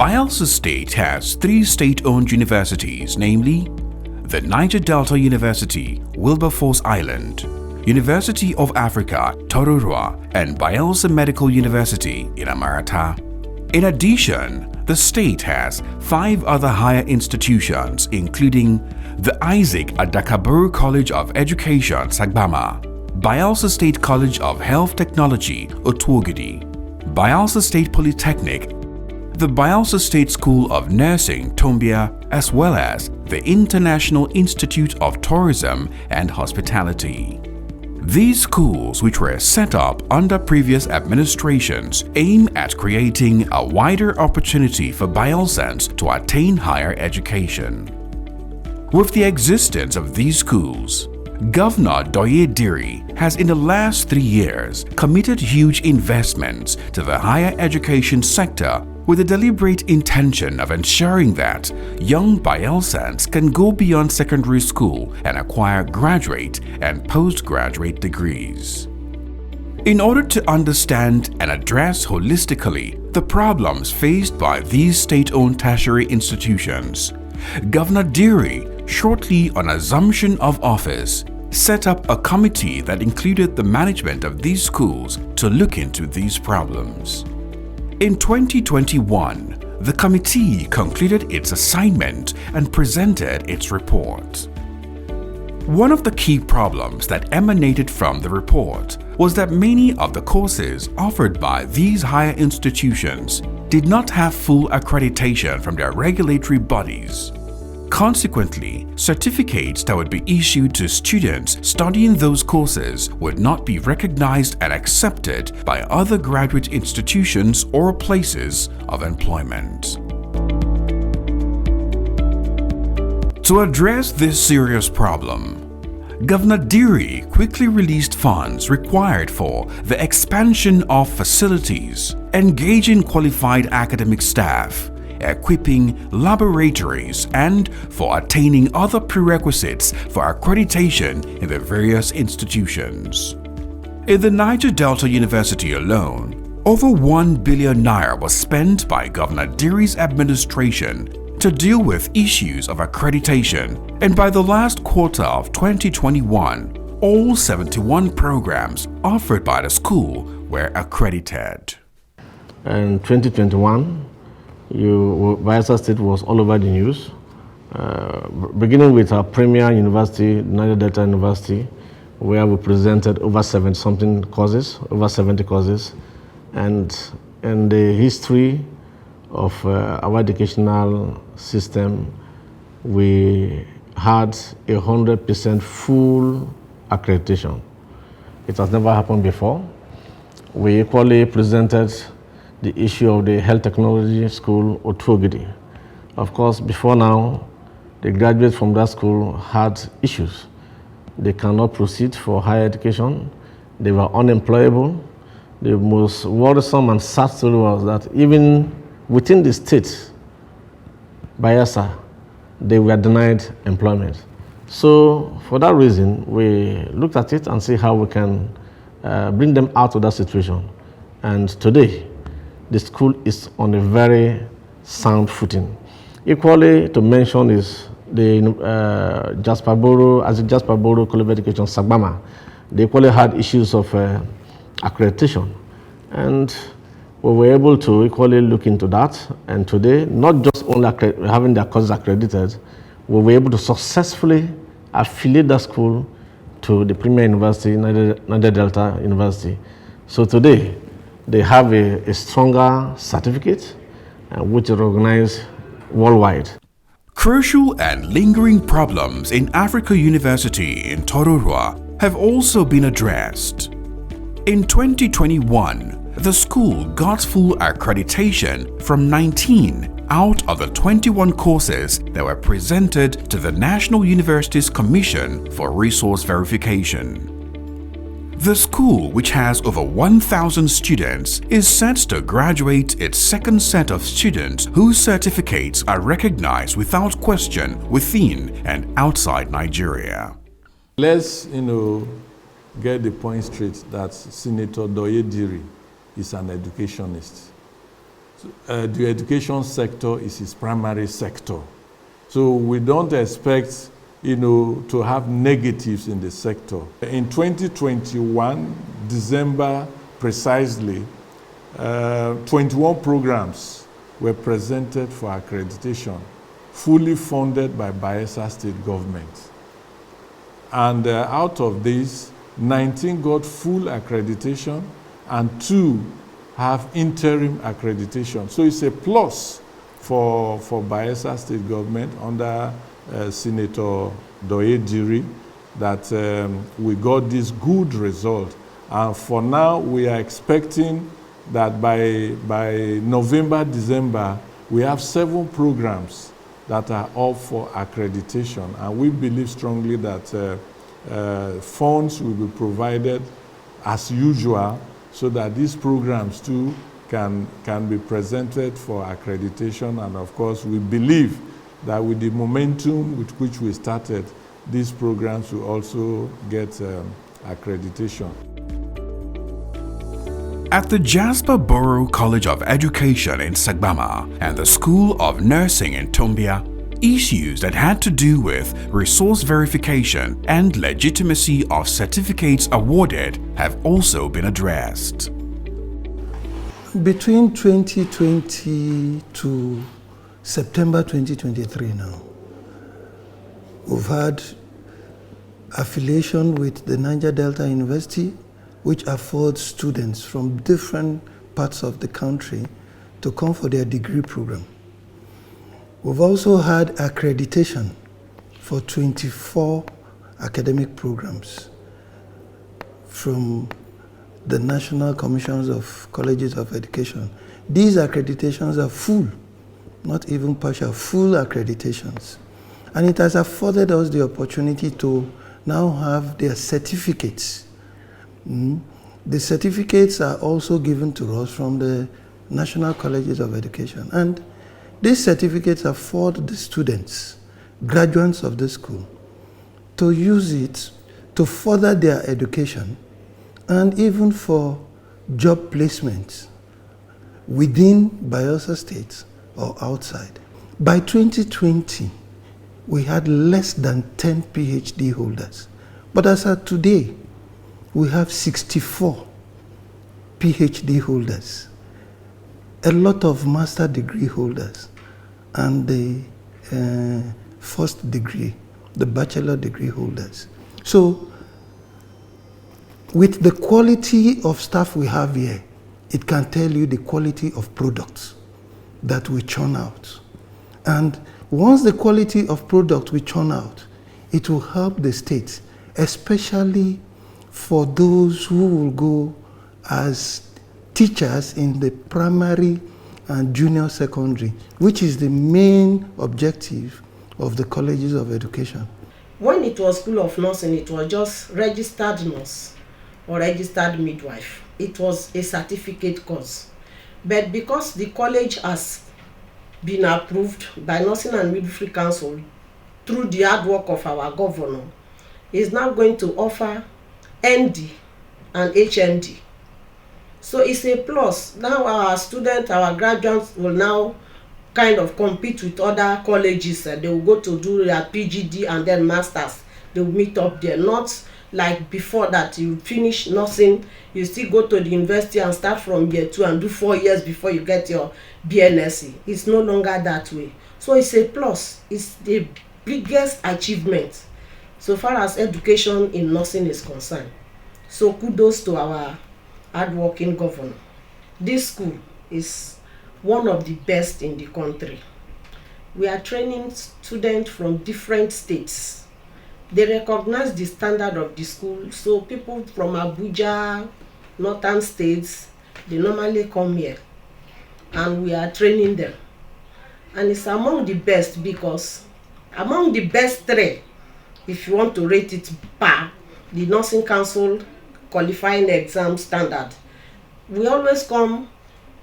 Bayelsa State has 3 state-owned universities, namely the Niger Delta University, Wilberforce Island, University of Africa, Tororua, and Bayelsa Medical University in Amarata. In addition, the state has 5 other higher institutions, including the Isaac Adakaboru College of Education, Sagbama, Bayelsa State College of Health Technology, Otuogidi, Bayelsa State Polytechnic, the Bayelsa State School of Nursing, Tombia, as well as the International Institute of Tourism and Hospitality. These schools, which were set up under previous administrations, aim at creating a wider opportunity for Bayelsans to attain higher education. With the existence of these schools, Governor Douye Diri has in the last 3 years committed huge investments to the higher education sector with the deliberate intention of ensuring that young Bayelsans can go beyond secondary school and acquire graduate and postgraduate degrees. In order to understand and address holistically the problems faced by these state-owned tertiary institutions, Governor Diri, shortly on assumption of office, set up a committee that included the management of these schools to look into these problems. In 2021, the committee concluded its assignment and presented its report. One of the key problems that emanated from the report was that many of the courses offered by these higher institutions did not have full accreditation from their regulatory bodies. Consequently, certificates that would be issued to students studying those courses would not be recognized and accepted by other graduate institutions or places of employment. To address this serious problem, Governor Diri quickly released funds required for the expansion of facilities, engaging qualified academic staff, equipping laboratories, and for attaining other prerequisites for accreditation in the various institutions. In the Niger Delta University alone, over 1 billion naira was spent by Governor Diri's administration to deal with issues of accreditation, and by the last quarter of 2021, all 71 programs offered by the school were accredited. In 2021, Bayelsa State was all over the news, beginning with our premier university, Niger Delta University, where we presented over 70 courses, and in the history of our educational system, we had 100% full accreditation. It has never happened before. We equally presented the issue of the Health Technology School, Otuogidi. Of course, before now, the graduates from that school had issues. They cannot proceed for higher education. They were unemployable. The most worrisome and sad story was that even within the state, Bayelsa, they were denied employment. So for that reason, we looked at it and see how we can bring them out of that situation. And today, the school is on a very sound footing. Equally to mention is the Jasper Boro College of Education, Sagbama. They equally had issues of accreditation, and we were able to equally look into that. And today, not just only having their courses accredited, we were able to successfully affiliate that school to the premier university, Niger Delta University. So today, they have a stronger certificate which is recognized worldwide. Crucial and lingering problems in Africa University in Tororua have also been addressed. In 2021, the school got full accreditation from 19 out of the 21 courses that were presented to the National Universities Commission for Resource Verification. The school, which has over 1,000 students, is set to graduate its second set of students whose certificates are recognized without question within and outside Nigeria. Let's, get the point straight that Senator Douye Diri is an educationist. the education sector is his primary sector. So we don't expect, to have negatives in the sector. In 2021, December precisely, 21 programs were presented for accreditation, fully funded by Bayelsa State government. And out of these, 19 got full accreditation and 2 have interim accreditation. So it's a plus for Bayelsa State government under Senator Douye Diri that we got this good result. And for now, we are expecting that by November, December, we have 7 programs that are up for accreditation. And we believe strongly that funds will be provided as usual so that these programs too can be presented for accreditation. And of course, we believe that with the momentum with which we started, these programs will also get accreditation. At the Jasper Borough College of Education in Sagbama and the School of Nursing in Tombia, issues that had to do with resource verification and legitimacy of certificates awarded have also been addressed. Between 2020 to September 2023 now, we've had affiliation with the Niger Delta University, which affords students from different parts of the country to come for their degree program. We've also had accreditation for 24 academic programs from the National Commissions of Colleges of Education. These accreditations are full, not even partial, full accreditations. And it has afforded us the opportunity to now have their certificates. The certificates are also given to us from the National Colleges of Education. And these certificates afford the students, graduates of the school, to use it to further their education and even for job placements within Bayelsa State or outside. By 2020, we had less than 10 PhD holders. But as of today, we have 64 PhD holders, a lot of master degree holders, and the first degree, the bachelor degree holders. So, with the quality of staff we have here, it can tell you the quality of products that we churn out. And once the quality of product we churn out, it will help the state, especially for those who will go as teachers in the primary and junior secondary, which is the main objective of the colleges of education. When it was School of Nursing, it was just registered nurse or registered midwife. It was a certificate course. But because the college has been approved by Nursing and Midwifery Council through the hard work of our governor, is now going to offer ND and HND. So it's a plus. Now our students, our graduates will now kind of compete with other colleges. They will go to do their PGD and then masters. They will meet up there. Not like before that you finish nursing, you still go to the university and start from year 2 and do 4 years before you get your BNSC. It's no longer that way. So it's a plus. It's the biggest achievement so far as education in nursing is concerned. So kudos to our hardworking governor. This school is one of the best in the country. We are training students from different states. They recognize the standard of the school, so people from Abuja, northern states, they normally come here and we are training them. And it's among the best because among the best 3, if you want to rate it per the Nursing Council qualifying exam standard, we always come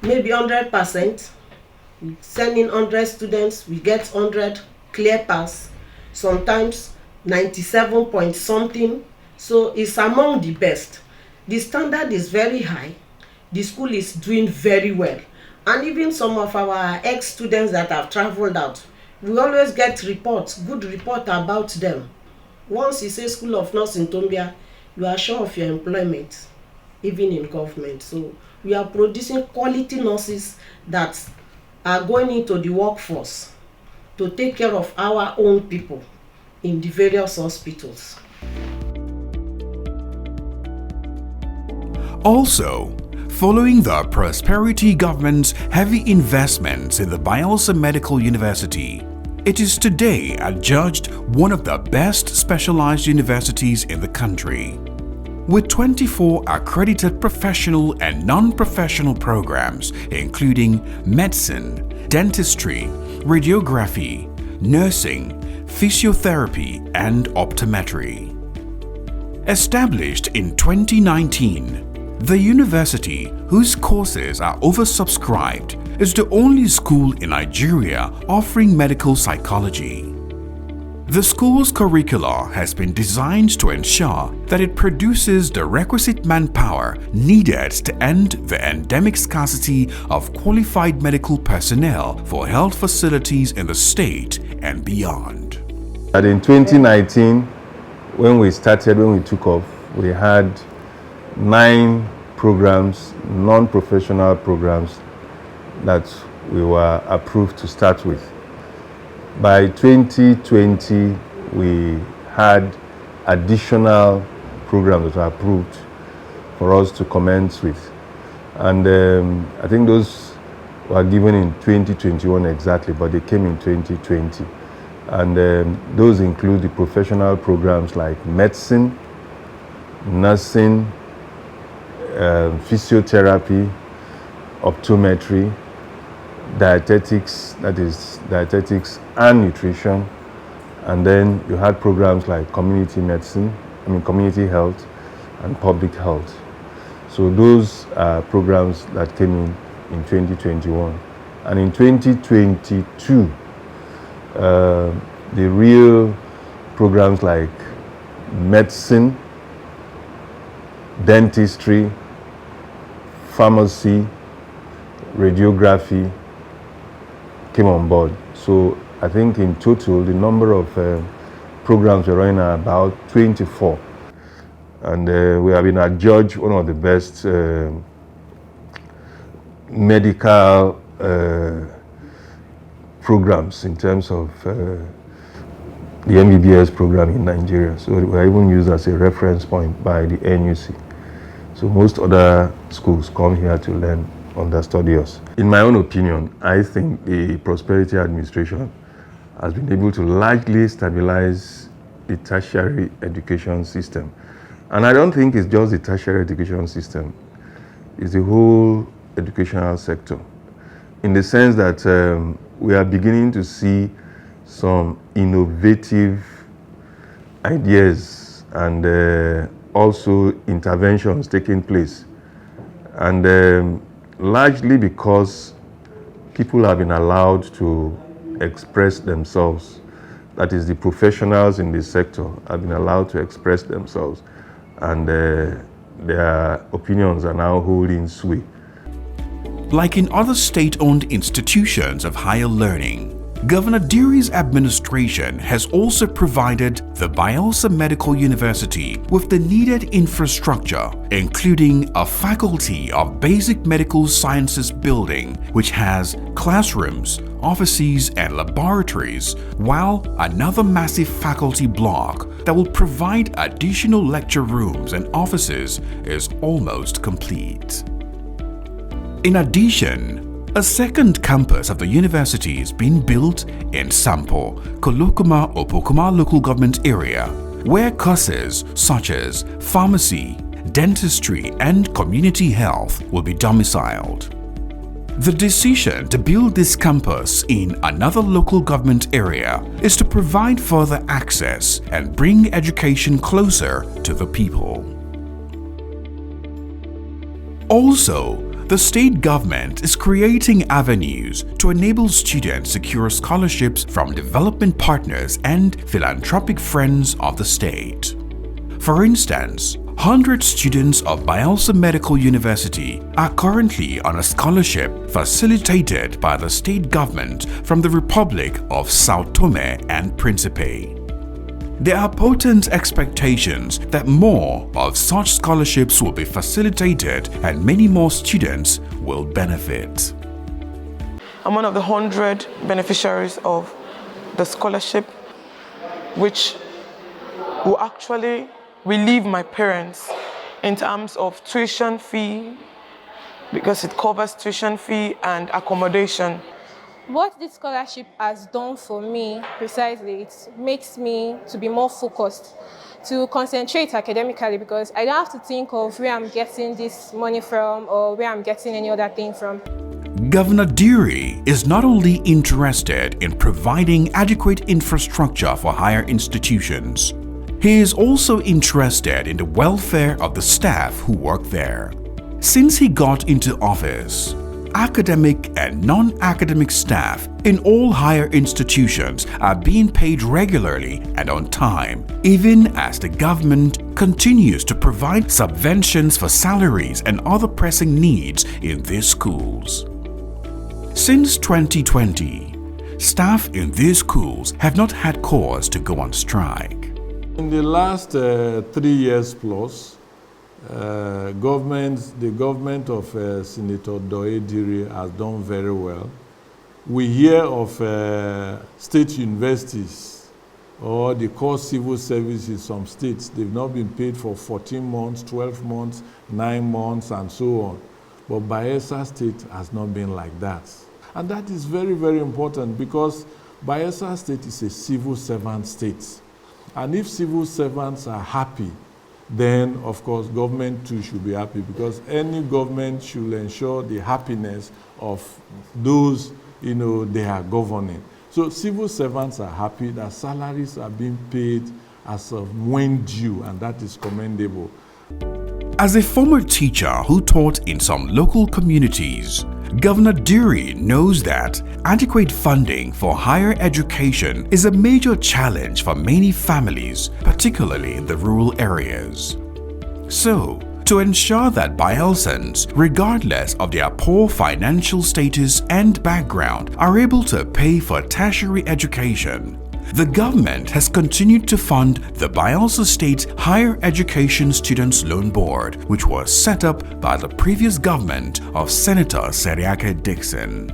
maybe 100%. Sending 100 students, we get 100 clear pass, sometimes 97 point something. So it's among the best. The standard is very high. The school is doing very well. And even some of our ex-students that have traveled out, we always get reports, good report about them. Once you say School of Nursing Tombia, you are sure of your employment, even in government. So we are producing quality nurses that are going into the workforce to take care of our own people in the various hospitals. Also, following the Prosperity government's heavy investments in the Bayelsa Medical University, it is today adjudged one of the best specialized universities in the country. With 24 accredited professional and non-professional programs including medicine, dentistry, radiography, nursing, physiotherapy, and optometry. Established in 2019, the university, whose courses are oversubscribed, is the only school in Nigeria offering medical psychology. The school's curricula has been designed to ensure that it produces the requisite manpower needed to end the endemic scarcity of qualified medical personnel for health facilities in the state and beyond. And in 2019, when we took off, we had 9 programs, non-professional programs that we were approved to start with. By 2020, we had additional programs that were approved for us to commence with. And I think those were given in 2021 exactly, but they came in 2020. And those include the professional programs like medicine, nursing, physiotherapy, optometry, dietetics, that is dietetics and nutrition. And then you had programs like community medicine, community health and public health. So those are programs that came in 2021. And in 2022, the real programs like medicine, dentistry, pharmacy, radiography came on board. So I think in total, the number of programs we're running are about 24. And we have been adjudged one of the best medical programs in terms of the MBBS program in Nigeria. So we are even used as a reference point by the NUC. So most other schools come here to learn understudy us. In my own opinion, I think the Prosperity Administration has been able to largely stabilize the tertiary education system. And I don't think it's just the tertiary education system, it's the whole educational sector, in the sense that we are beginning to see some innovative ideas and also interventions taking place. And largely because people have been allowed to express themselves. That is, the professionals in this sector have been allowed to express themselves, and their opinions are now holding sway. Like in other state-owned institutions of higher learning, Governor Diri's administration has also provided the Bayelsa Medical University with the needed infrastructure, including a Faculty of Basic Medical Sciences building, which has classrooms, offices, and laboratories, while another massive faculty block that will provide additional lecture rooms and offices is almost complete. In addition, a second campus of the university is being built in Sampo, Kolokoma, Opokoma local government area, where courses such as pharmacy, dentistry, and community health will be domiciled. The decision to build this campus in another local government area is to provide further access and bring education closer to the people. Also, the state government is creating avenues to enable students secure scholarships from development partners and philanthropic friends of the state. For instance, 100 students of Bayelsa Medical University are currently on a scholarship facilitated by the state government from the Republic of Sao Tome and Principe. There are potent expectations that more of such scholarships will be facilitated and many more students will benefit. I'm one of the 100 beneficiaries of the scholarship, which will actually relieve my parents in terms of tuition fee, because it covers tuition fee and accommodation. What this scholarship has done for me precisely, it makes me to be more focused, to concentrate academically, because I don't have to think of where I'm getting this money from or where I'm getting any other thing from. Governor Diri is not only interested in providing adequate infrastructure for higher institutions, he is also interested in the welfare of the staff who work there. Since he got into office, academic and non-academic staff in all higher institutions are being paid regularly and on time, even as the government continues to provide subventions for salaries and other pressing needs in these schools. Since 2020, staff in these schools have not had cause to go on strike. In the last 3 years plus, the government of Senator Douye Diri has done very well. We hear of state universities or the core civil service in some states. They've not been paid for 14 months, 12 months, 9 months, and so on. But Bayelsa State has not been like that. And that is very, very important, because Bayelsa State is a civil servant state. And if civil servants are happy, then of course government too should be happy, because any government should ensure the happiness of those they are governing. So civil servants are happy that salaries are being paid as of when due, and that is commendable. As a former teacher who taught in some local communities, Governor Diri knows that adequate funding for higher education is a major challenge for many families, particularly in the rural areas. So, to ensure that Bayelsans, regardless of their poor financial status and background, are able to pay for tertiary education, the government has continued to fund the Bayelsa State Higher Education Students Loan Board, which was set up by the previous government of Senator Seriake Dixon.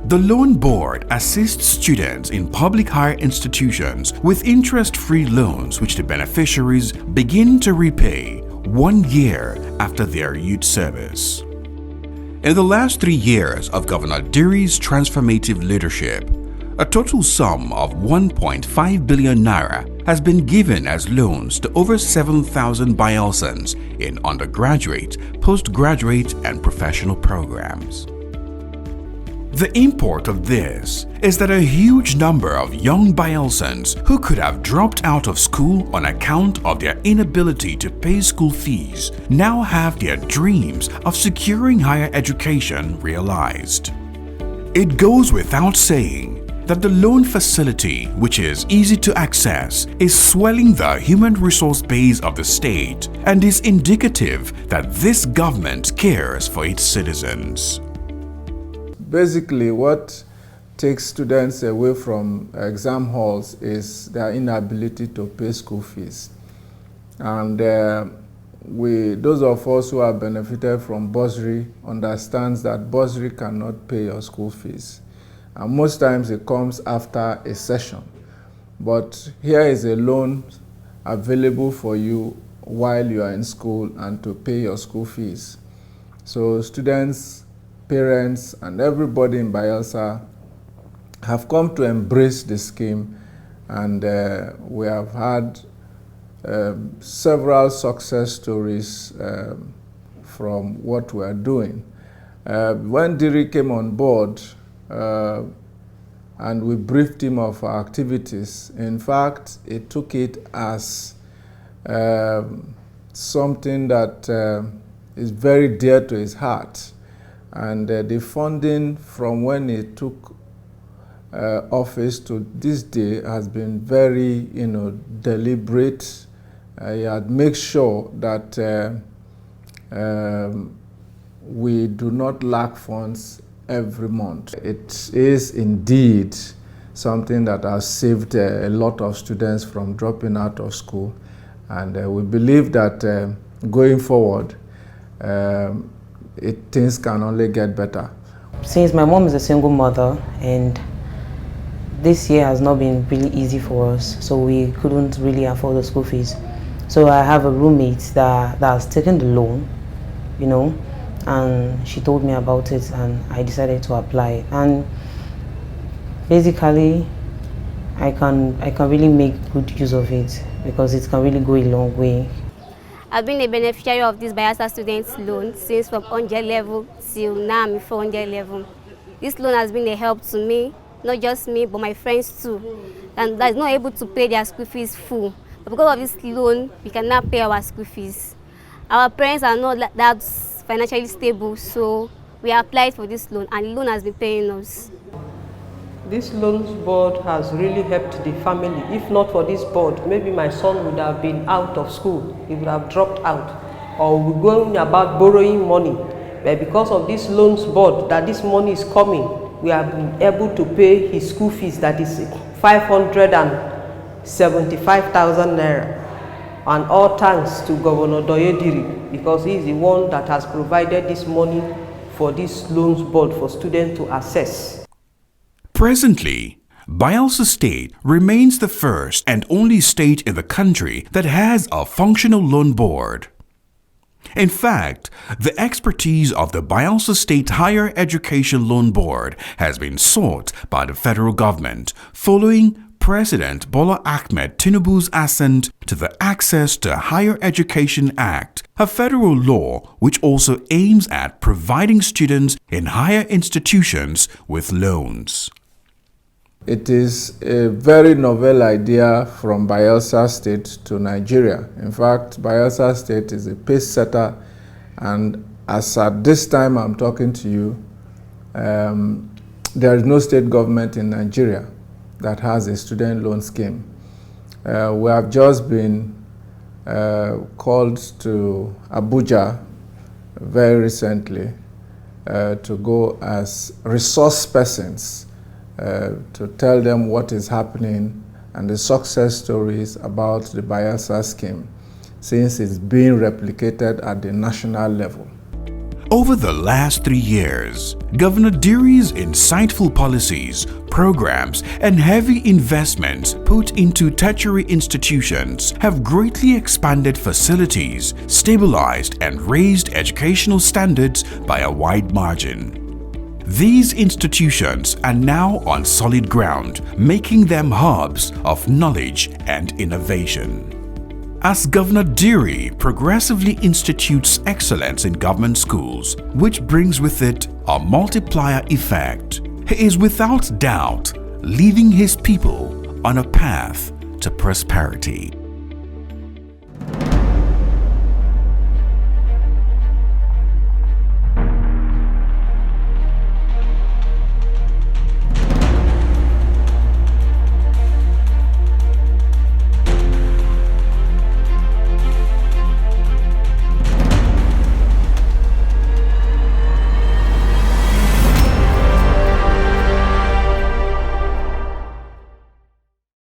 The loan board assists students in public higher institutions with interest-free loans which the beneficiaries begin to repay 1 year after their youth service. In the last 3 years of Governor Diri's transformative leadership, a total sum of 1.5 billion naira has been given as loans to over 7,000 Bayelsans in undergraduate, postgraduate, and professional programs. The import of this is that a huge number of young Bayelsans who could have dropped out of school on account of their inability to pay school fees now have their dreams of securing higher education realized. It goes without saying that the loan facility, which is easy to access, is swelling the human resource base of the state and is indicative that this government cares for its citizens. Basically, what takes students away from exam halls is their inability to pay school fees. And those of us who have benefited from bursary understands that bursary cannot pay your school fees. And most times it comes after a session. But here is a loan available for you while you are in school and to pay your school fees. So students, parents, and everybody in Bayelsa have come to embrace the scheme, and we have had several success stories from what we are doing. When Diri came on board, and we briefed him of our activities. In fact, he took it as something that is very dear to his heart. And the funding from when he took office to this day has been very, deliberate, He had made sure that we do not lack funds every month. It is indeed something that has saved a lot of students from dropping out of school, and we believe that going forward, things can only get better. Since my mom is a single mother, and this year has not been really easy for us, so we couldn't really afford the school fees. So I have a roommate that has taken the loan, you know, and she told me about it, and I decided to apply. And basically, I can really make good use of it because it can really go a long way. I've been a beneficiary of this Bayelsa Students Loan since from 100 level till now I'm 400 level. This loan has been a help to me, not just me, but my friends too, and that is not able to pay their school fees full. But because of this loan, we can now pay our school fees. Our parents are not that financially stable, so we applied for this loan, and the loan has been paying us. This loans board has really helped the family. If not for this board, maybe my son would have been out of school. He would have dropped out, or we're going about borrowing money. But because of this loans board, that this money is coming, we have been able to pay his school fees, that is 575,000 naira. And all thanks to Governor Douye Diri, because he is the one that has provided this money for this loans board for students to access. Presently, Bayelsa State remains the first and only state in the country that has a functional loan board. In fact, the expertise of the Bayelsa State Higher Education Loan Board has been sought by the federal government following President Bola Ahmed Tinubu's assent to the Access to Higher Education Act, a federal law which also aims at providing students in higher institutions with loans. It is a very novel idea from Bayelsa State to Nigeria. In fact, Bayelsa State is a pace setter, and as at this time I'm talking to you, there is no state government in Nigeria that has a student loan scheme. We have just been called to Abuja very recently to go as resource persons to tell them what is happening and the success stories about the Bayelsa scheme, since it's being replicated at the national level. Over the last 3 years, Governor Diri's insightful policies, programs, and heavy investments put into tertiary institutions have greatly expanded facilities, stabilized and raised educational standards by a wide margin. These institutions are now on solid ground, making them hubs of knowledge and innovation. As Governor Diri progressively institutes excellence in government schools, which brings with it a multiplier effect, he is without doubt leading his people on a path to prosperity.